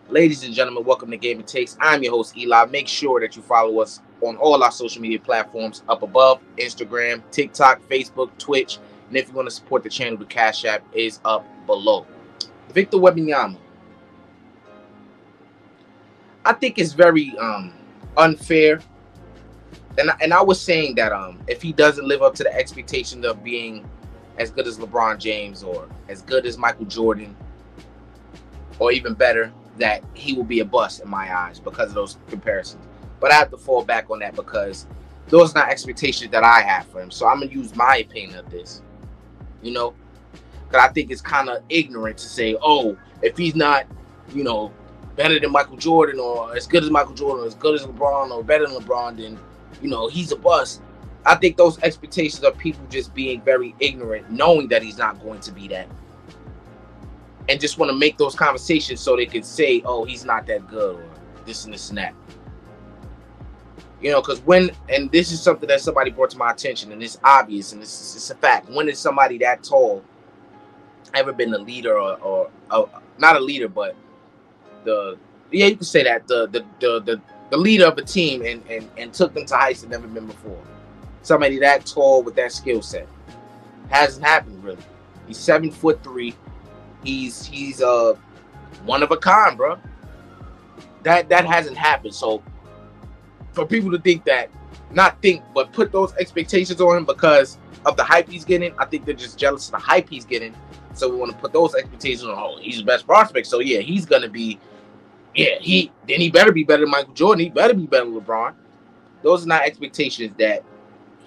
Ladies and gentlemen, welcome to Game It Takes. I'm your host, Eli. Make sure that you follow us on all our social media platforms up above: Instagram, TikTok, Facebook, Twitch. And if you want to support the channel, the Cash App is up below. Victor Wembanyama. I think it's very unfair. And I was saying that if he doesn't live up to the expectation of being as good as LeBron James or as good as Michael Jordan, or even better, that he will be a bust in my eyes because of those comparisons. But I have to fall back on that because those are not expectations that I have for him. So I'm going to use my opinion of this, because I think it's kind of ignorant to say, oh, if he's not, better than Michael Jordan or as good as Michael Jordan or as good as LeBron or better than LeBron, then, he's a bust. I think those expectations are people just being very ignorant, knowing that he's not going to be that, and just want to make those conversations so they can say, oh, he's not that good or this and this and that. Because and this is something that somebody brought to my attention, and it's obvious, and it's a fact. When is somebody that tall ever been a leader or not a leader, but you can say that the leader of a team and took them to heights that never been before? Somebody that tall with that skill set hasn't happened really. He's 7'3". He's one of a kind, bro. That hasn't happened. So for people to think that, but put those expectations on him because of the hype he's getting, I think they're just jealous of the hype he's getting. So we want to put those expectations on. Oh, he's the best prospect. So yeah, he's gonna be. Yeah, he better be better than Michael Jordan. He better be better than LeBron. Those are not expectations that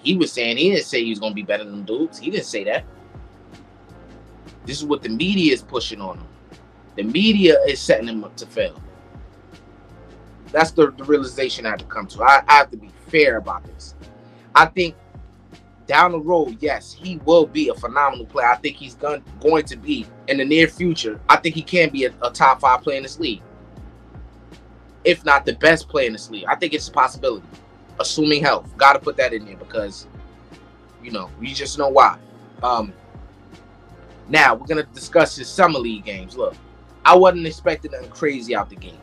he was saying. He didn't say he was gonna be better than them dudes. He didn't say that. This is what the media is pushing on him. The media is setting him up to fail. That's the realization I have to come to. I have to be fair about this. I think down the road, yes, he will be a phenomenal player. I think he's going to be in the near future. I think he can be a top 5 player in this league, if not the best player in this league. I think it's a possibility, assuming health. Got to put that in there because, we just know why. Now, we're going to discuss his summer league games. Look, I wasn't expecting nothing crazy out the game.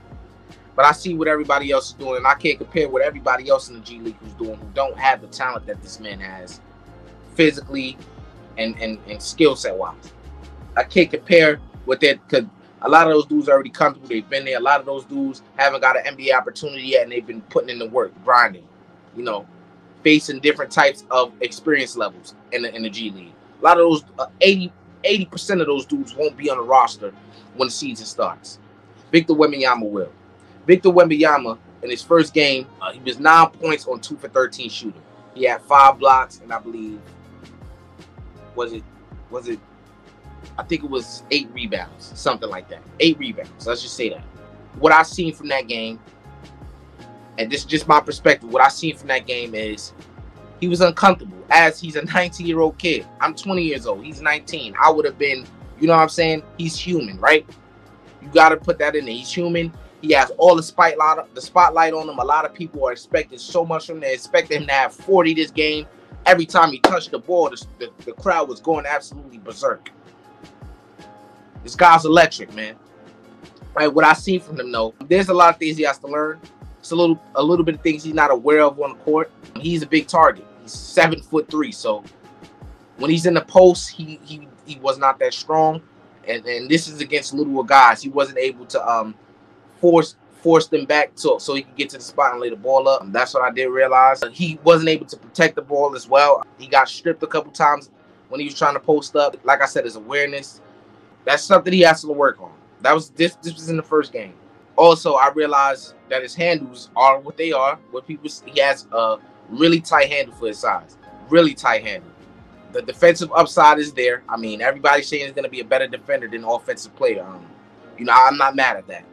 But I see what everybody else is doing, and I can't compare what everybody else in the G League who's doing who don't have the talent that this man has physically and skill set-wise. I can't compare with that because a lot of those dudes are already comfortable. They've been there. A lot of those dudes haven't got an NBA opportunity yet, and they've been putting in the work, grinding, facing different types of experience levels in the G League. A lot of those, 80% of those dudes won't be on the roster when the season starts. Victor Wembanyama will. Victor Wembanyama, in his first game, he was 9 points on 2 for 13 shooting. He had 5 blocks, and I believe, I think it was 8 rebounds, something like that. 8 rebounds, let's just say that. What I've seen from that game, and this is just my perspective, what I've seen from that game is he was uncomfortable, as he's a 19-year-old kid. I'm 20 years old. He's 19. I would have been, you know what I'm saying? He's human, right? You got to put that in there. He's human. He has all the spotlight on him. A lot of people are expecting so much from him. They expect him to have 40 this game. Every time he touched the ball, the crowd was going absolutely berserk. This guy's electric, man. Right, what I see from him, though, there's a lot of things he has to learn. It's a little bit of things he's not aware of on the court. He's a big target. He's 7'3", so when he's in the post, he was not that strong. And this is against littler guys. He wasn't able to force them back so he could get to the spot and lay the ball up. That's what I did realize. He wasn't able to protect the ball as well. He got stripped a couple times when he was trying to post up. Like I said, his awareness, that's something he has to work on. This was in the first game. Also, I realized that his handles are what they are. He has a really tight handle for his size. Really tight handle. The defensive upside is there. I mean, everybody's saying he's going to be a better defender than an offensive player. I'm not mad at that.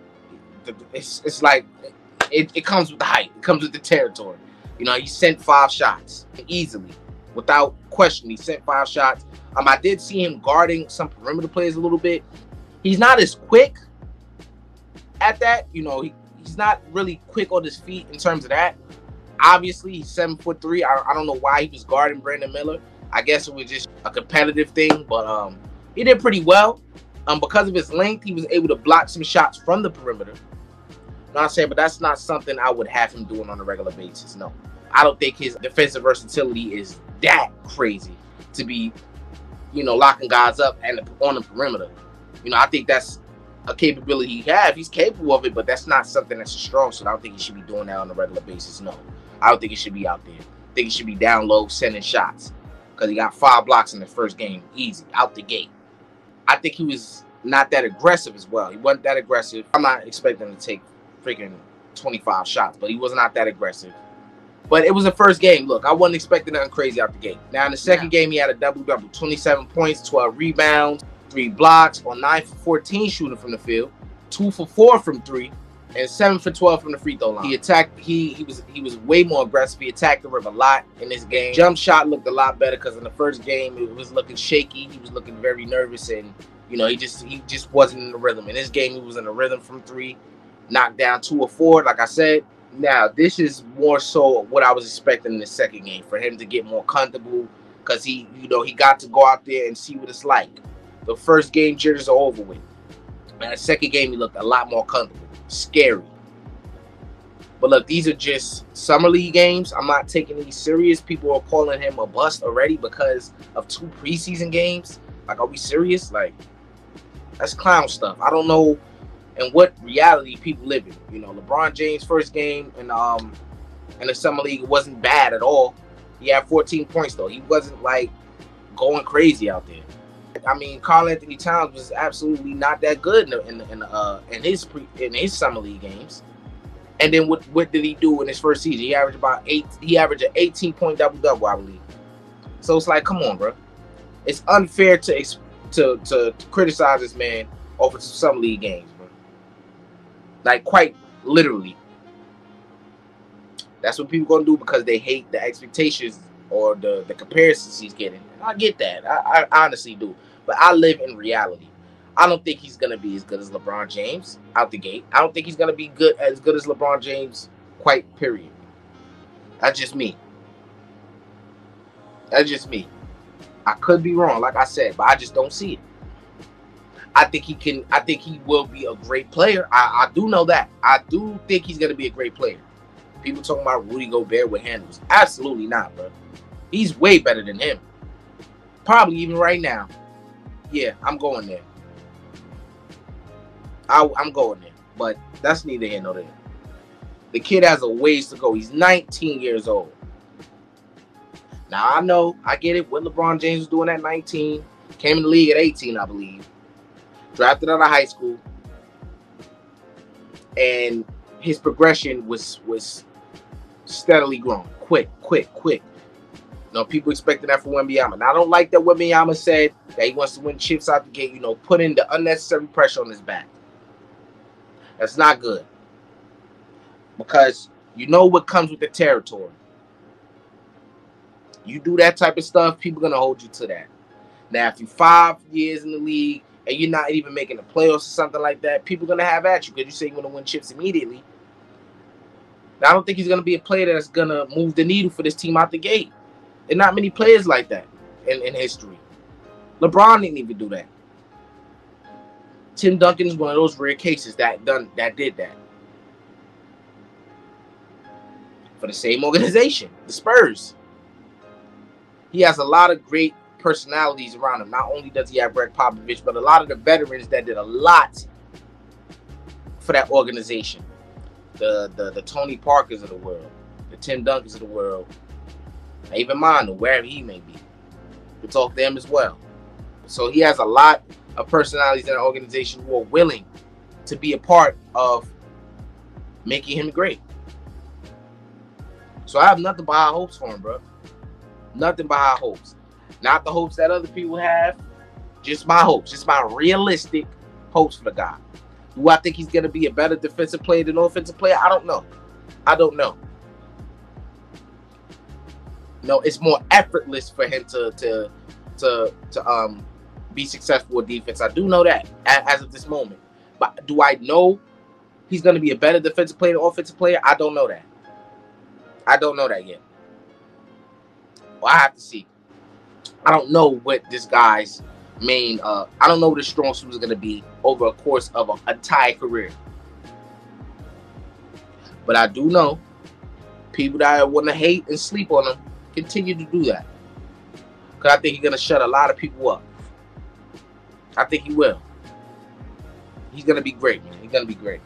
It's like it comes with the height. It comes with the territory. He sent 5 shots easily, without question. He sent 5 shots. I did see him guarding some perimeter players a little bit. He's not as quick at that. He's not really quick on his feet in terms of that. Obviously, he's 7'3". I don't know why he was guarding Brandon Miller. I guess it was just a competitive thing, but he did pretty well. Because of his length, he was able to block some shots from the perimeter. You know what I'm saying? But that's not something I would have him doing on a regular basis. No. I don't think his defensive versatility is that crazy to be, locking guys up and on the perimeter. I think that's a capability he has. He's capable of it, but that's not something that's strong. So I don't think he should be doing that on a regular basis. No. I don't think he should be out there. I think he should be down low, sending shots. Because he got 5 blocks in the first game. Easy. Out the gate. I think he was not that aggressive as well. He wasn't that aggressive. I'm not expecting him to take freaking 25 shots, but he was not that aggressive. But it was the first game. Look, I wasn't expecting nothing crazy out the gate. Now, in the second game, he had a double-double. 27 points, 12 rebounds, 3 blocks, on 9 for 14 shooting from the field, 2 for 4 from 3, and 7 for 12 from the free throw line. He attacked. He was way more aggressive. He attacked the rim a lot in this game. Jump shot looked a lot better because in the first game, it was looking shaky. He was looking very nervous, and, he just wasn't in the rhythm. In this game, he was in the rhythm from 3, knocked down 2 or 4, like I said. Now, this is more so what I was expecting in the second game, for him to get more comfortable, because he got to go out there and see what it's like. The first game jitters are over with. And the second game, he looked a lot more comfortable. Scary. But look, these are just summer league games. I'm not taking these serious. People are calling him a bust already because of 2 preseason games. Like, are we serious? Like, that's clown stuff. I don't know in what reality people live in. LeBron James' first game in the summer league wasn't bad at all. He had 14 points though. He wasn't like going crazy out there. I mean, Karl Anthony Towns was absolutely not that good in his summer league games. And then what did he do in his first season? He averaged an 18-point double-double, I believe. So it's like, come on, bro. It's unfair to criticize this man over some summer league games, bro. Like, quite literally. That's what people gonna do because they hate the expectations or the comparisons he's getting. And I get that. I honestly do. But I live in reality. I don't think he's gonna be as good as LeBron James out the gate. I don't think he's gonna be as good as LeBron James, quite period. That's just me. That's just me. I could be wrong, like I said, but I just don't see it. I think he will be a great player. I do know that. I do think he's gonna be a great player. People talking about Rudy Gobert with handles. Absolutely not, bro. He's way better than him. Probably even right now. Yeah, I'm going there. I'm going there. But that's neither here nor there. The kid has a ways to go. He's 19 years old. Now, I know, I get it. What LeBron James was doing at 19. Came in the league at 18, I believe. Drafted out of high school. And his progression was steadily growing. Quick. People expecting that from Wembanyama. Now, I don't like that Wembanyama said that he wants to win chips out the gate, putting the unnecessary pressure on his back. That's not good. Because you know what comes with the territory. You do that type of stuff, people are going to hold you to that. Now, if you're 5 years in the league and you're not even making the playoffs or something like that, people are going to have at you because you say you want to win chips immediately. Now, I don't think he's going to be a player that's going to move the needle for this team out the gate. There are not many players like that in history. LeBron didn't even do that. Tim Duncan is one of those rare cases that did that. For the same organization, the Spurs. He has a lot of great personalities around him. Not only does he have Greg Popovich, but a lot of the veterans that did a lot for that organization. The Tony Parkers of the world, the Tim Duncans of the world, even Manu, wherever he may be. We talk to them as well. So he has a lot of personalities in the organization who are willing to be a part of making him great. So I have nothing but high hopes for him, bro. Nothing but high hopes. Not the hopes that other people have. Just my hopes. Just my realistic hopes for the guy. Do I think he's going to be a better defensive player than offensive player? I don't know. No, it's more effortless for him to be successful with defense. I do know that as of this moment. But do I know he's going to be a better defensive player than offensive player? I don't know that. I don't know that yet. Well, I have to see. I don't know what this guy's I don't know what his strong suit is going to be over a course of an entire career. But I do know people that want to hate and sleep on him continue to do that. Because I think he's going to shut a lot of people up. I think he will. He's going to be great, man. He's going to be great.